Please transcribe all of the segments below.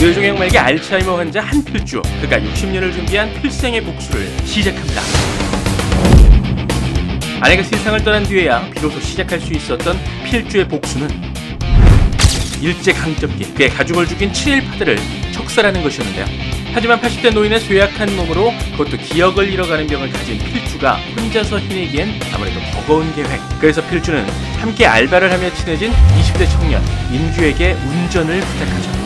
뇌종양 말기 알츠하이머 환자 한필주, 그가 60년을 준비한 필생의 복수를 시작합니다. 아내가 세상을 떠난 뒤에야 비로소 시작할 수 있었던 필주의 복수는 일제강점기 그의 가족을 죽인 친일파들을 척살하는 것이었는데요. 하지만 80대 노인의 쇠약한 몸으로 그것도 기억을 잃어가는 병을 가진 필주가 혼자서 해내기엔 아무래도 버거운 계획. 그래서 필주는 함께 알바를 하며 친해진 20대 청년 인규에게 운전을 부탁하죠.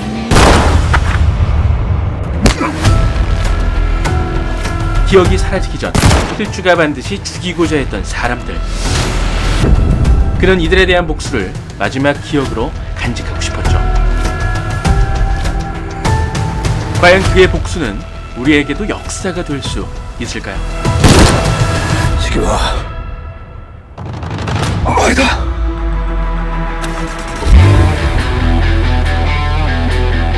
기억이 사라지기 전 필주가 반드시 죽이고자 했던 사람들, 그는 이들에 대한 복수를 마지막 기억으로 간직하고 싶었죠. 과연 그의 복수는 우리에게도 역사가 될 수 있을까요? 지금아, 엄마이다.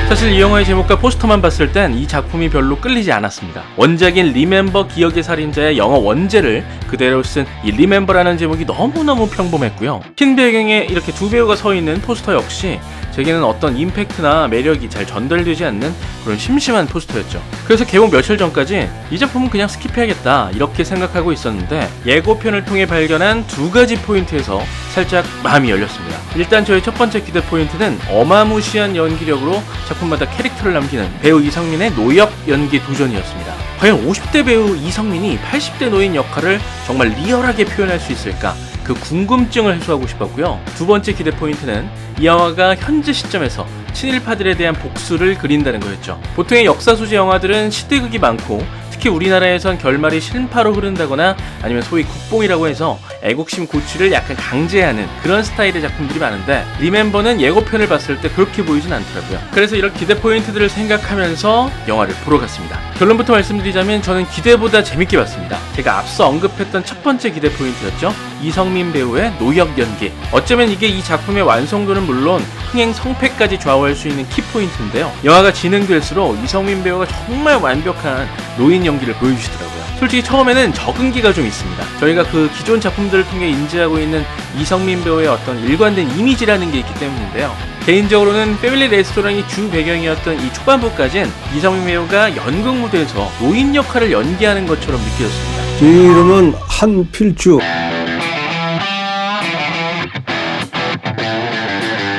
사실 이 영화의 제목과 포스터만 봤을 땐 이 작품이 별로 끌리지 않았습니다. 원작인 리멤버 기억의 살인자의 영어 원제를 그대로 쓴 이 리멤버라는 제목이 너무너무 평범했고요. 흰 배경에 이렇게 두 배우가 서 있는 포스터 역시 제게는 어떤 임팩트나 매력이 잘 전달되지 않는 그런 심심한 포스터였죠. 그래서 개봉 며칠 전까지 이 작품은 그냥 스킵해야겠다 이렇게 생각하고 있었는데 예고편을 통해 발견한 두 가지 포인트에서 살짝 마음이 열렸습니다. 일단 저의 첫 번째 기대 포인트는 어마무시한 연기력으로 작품마다 캐릭터를 남기는 배우 이성민의 노역 연기 도전이었습니다. 과연 50대 배우 이성민이 80대 노인 역할을 정말 리얼하게 표현할 수 있을까? 그 궁금증을 해소하고 싶었고요. 두 번째 기대 포인트는 이 영화가 현재 시점에서 친일파들에 대한 복수를 그린다는 거였죠. 보통의 역사 소재 영화들은 시대극이 많고 특히 우리나라에선 결말이 신파로 흐른다거나 아니면 소위 국뽕이라고 해서 애국심 고취를 약간 강제하는 그런 스타일의 작품들이 많은데 리멤버는 예고편을 봤을 때 그렇게 보이진 않더라고요. 그래서 이런 기대 포인트들을 생각하면서 영화를 보러 갔습니다. 결론부터 말씀드리자면 저는 기대보다 재밌게 봤습니다. 제가 앞서 언급했던 첫 번째 기대 포인트였죠. 이성민 배우의 노역 연기. 어쩌면 이게 이 작품의 완성도는 물론 흥행 성패까지 좌우할 수 있는 키포인트인데요. 영화가 진행될수록 이성민 배우가 정말 완벽한 노인 연기를 보여주시더라고요. 솔직히 처음에는 적응기가 좀 있습니다. 저희가 그 기존 작품들을 통해 인지하고 있는 이성민 배우의 어떤 일관된 이미지라는 게 있기 때문인데요. 개인적으로는 패밀리 레스토랑이 주 배경이었던 이 초반부까진 이성민 배우가 연극 무대에서 노인 역할을 연기하는 것처럼 느껴졌습니다. 제 이름은 한필주.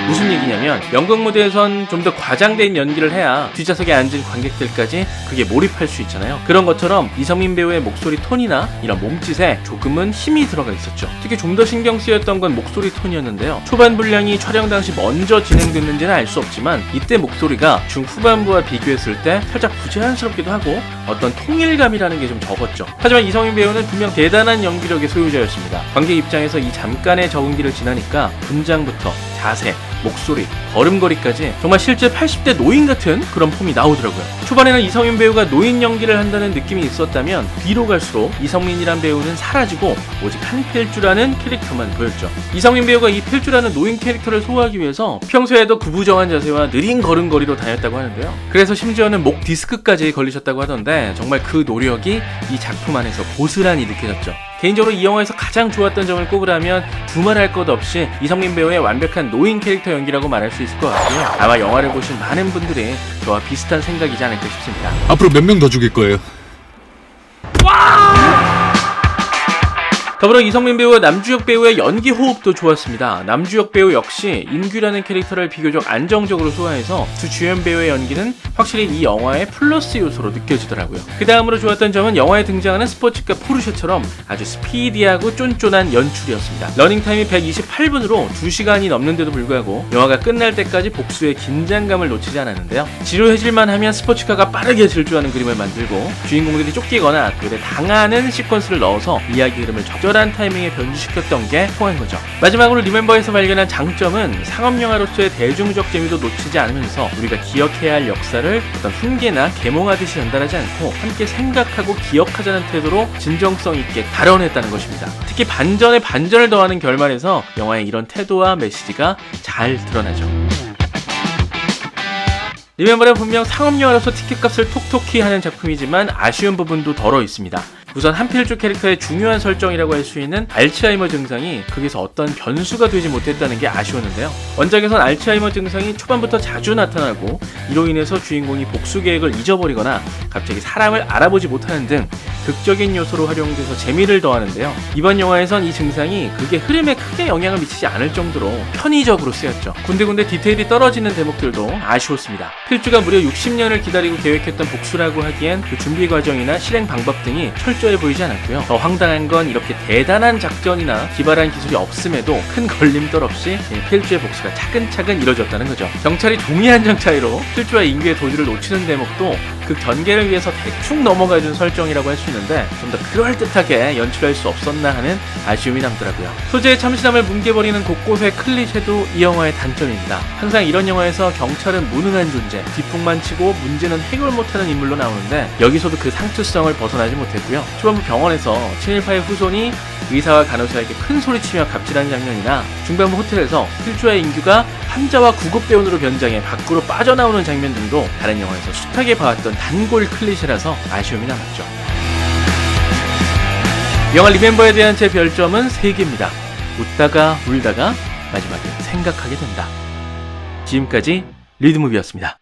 무슨 얘기냐면 연극 무대에선 좀 더 과장된 연기를 해야 뒷좌석에 앉은 관객들까지 그게 몰입할 수 있잖아요. 그런 것처럼 이성민 배우의 목소리 톤이나 이런 몸짓에 조금은 힘이 들어가 있었죠. 특히 좀 더 신경 쓰였던 건 목소리 톤이었는데요. 초반 분량이 촬영 당시 먼저 진행됐는지는 알 수 없지만 이때 목소리가 중후반부와 비교했을 때 살짝 부자연스럽기도 하고 어떤 통일감이라는 게 좀 적었죠. 하지만 이성민 배우는 분명 대단한 연기력의 소유자였습니다. 관객 입장에서 이 잠깐의 적응기를 지나니까 분장부터 자세, 목소리, 걸음걸이까지 정말 실제 80대 노인 같은 그런 폼이 나오더라고요. 초반에는 이성민 배우가 노인 연기를 한다는 느낌이 있었다면 뒤로 갈수록 이성민이란 배우는 사라지고 오직 한필주라는 캐릭터만 보였죠. 이성민 배우가 이 필주라는 노인 캐릭터를 소화하기 위해서 평소에도 구부정한 자세와 느린 걸음걸이로 다녔다고 하는데요. 그래서 심지어는 목 디스크까지 걸리셨다고 하던데 정말 그 노력이 이 작품 안에서 고스란히 느껴졌죠. 개인적으로 이 영화에서 가장 좋았던 점을 꼽으라면 두말할 것 없이 이성민 배우의 완벽한 노인 캐릭터 연기라고 말할 수 있을 것 같고요. 아마 영화를 보신 많은 분들이 저와 비슷한 생각이지 않을까 싶습니다. 앞으로 몇 명 더 죽일 거예요? 더불어 이성민 배우와 남주혁 배우의 연기 호흡도 좋았습니다. 남주혁 배우 역시 인규라는 캐릭터를 비교적 안정적으로 소화해서 두 주연 배우의 연기는 확실히 이 영화의 플러스 요소로 느껴지더라고요. 그 다음으로 좋았던 점은 영화에 등장하는 스포츠카 포르쉐처럼 아주 스피디하고 쫀쫀한 연출이었습니다. 러닝타임이 128분으로 2시간이 넘는데도 불구하고 영화가 끝날 때까지 복수의 긴장감을 놓치지 않았는데요. 지루해질만 하면 스포츠카가 빠르게 질주하는 그림을 만들고 주인공들이 쫓기거나 또 당하는 시퀀스를 넣어서 이야기 흐름을 적절한 타이밍에 변주시켰던 게 통한 거죠. 마지막으로 리멤버에서 발견한 장점은 상업영화로서의 대중적 재미도 놓치지 않으면서 우리가 기억해야 할 역사를 어떤 훈계나 계몽하듯이 전달하지 않고 함께 생각하고 기억하자는 태도로 진정성 있게 다뤄냈다는 것입니다. 특히 반전에 반전을 더하는 결말에서 영화의 이런 태도와 메시지가 잘 드러나죠. 리멤버는 분명 상업영화로서 티켓값을 톡톡히 하는 작품이지만 아쉬운 부분도 덜어 있습니다. 우선 한필주 캐릭터의 중요한 설정이라고 할 수 있는 알츠하이머 증상이 극에서 어떤 변수가 되지 못했다는 게 아쉬웠는데요. 원작에선 알츠하이머 증상이 초반부터 자주 나타나고 이로 인해서 주인공이 복수 계획을 잊어버리거나 갑자기 사람을 알아보지 못하는 등 극적인 요소로 활용돼서 재미를 더하는데요. 이번 영화에선 이 증상이 극의 흐름에 크게 영향을 미치지 않을 정도로 편의적으로 쓰였죠. 군데군데 디테일이 떨어지는 대목들도 아쉬웠습니다. 필주가 무려 60년을 기다리고 계획했던 복수라고 하기엔 그 준비 과정이나 실행 방법 등이 철저해 보이지 않았고요. 더 황당한 건 이렇게 대단한 작전이나 기발한 기술이 없음에도 큰 걸림돌 없이 필주의 복수가 차근차근 이뤄졌다는 거죠. 경찰이 종이 한 장 차이로 필주와 인규의 도주를 놓치는 대목도 극 전개를 위해서 대충 넘어가준 설정이라고 할 수 있는데 좀 더 그럴듯하게 연출할 수 없었나 하는 아쉬움이 남더라고요. 소재의 참신함을 뭉개버리는 곳곳의 클리셰도 이 영화의 단점입니다. 항상 이런 영화에서 경찰은 무능한 존재, 뒷북만 치고 문제는 해결 못하는 인물로 나오는데 여기서도 그 상투성을 벗어나지 못했고요. 초반부 병원에서 친일파의 후손이 의사와 간호사에게 큰 소리치며 갑질하는 장면이나 중반부 호텔에서 필주와 인규가 환자와 구급대원으로 변장해 밖으로 빠져나오는 장면 등도 다른 영화에서 숱하게 봐왔던 단골 클리셰라서 아쉬움이 남았죠. 영화 리멤버에 대한 제 별점은 3개입니다. 웃다가 울다가 마지막에 생각하게 된다. 지금까지 리드무비였습니다.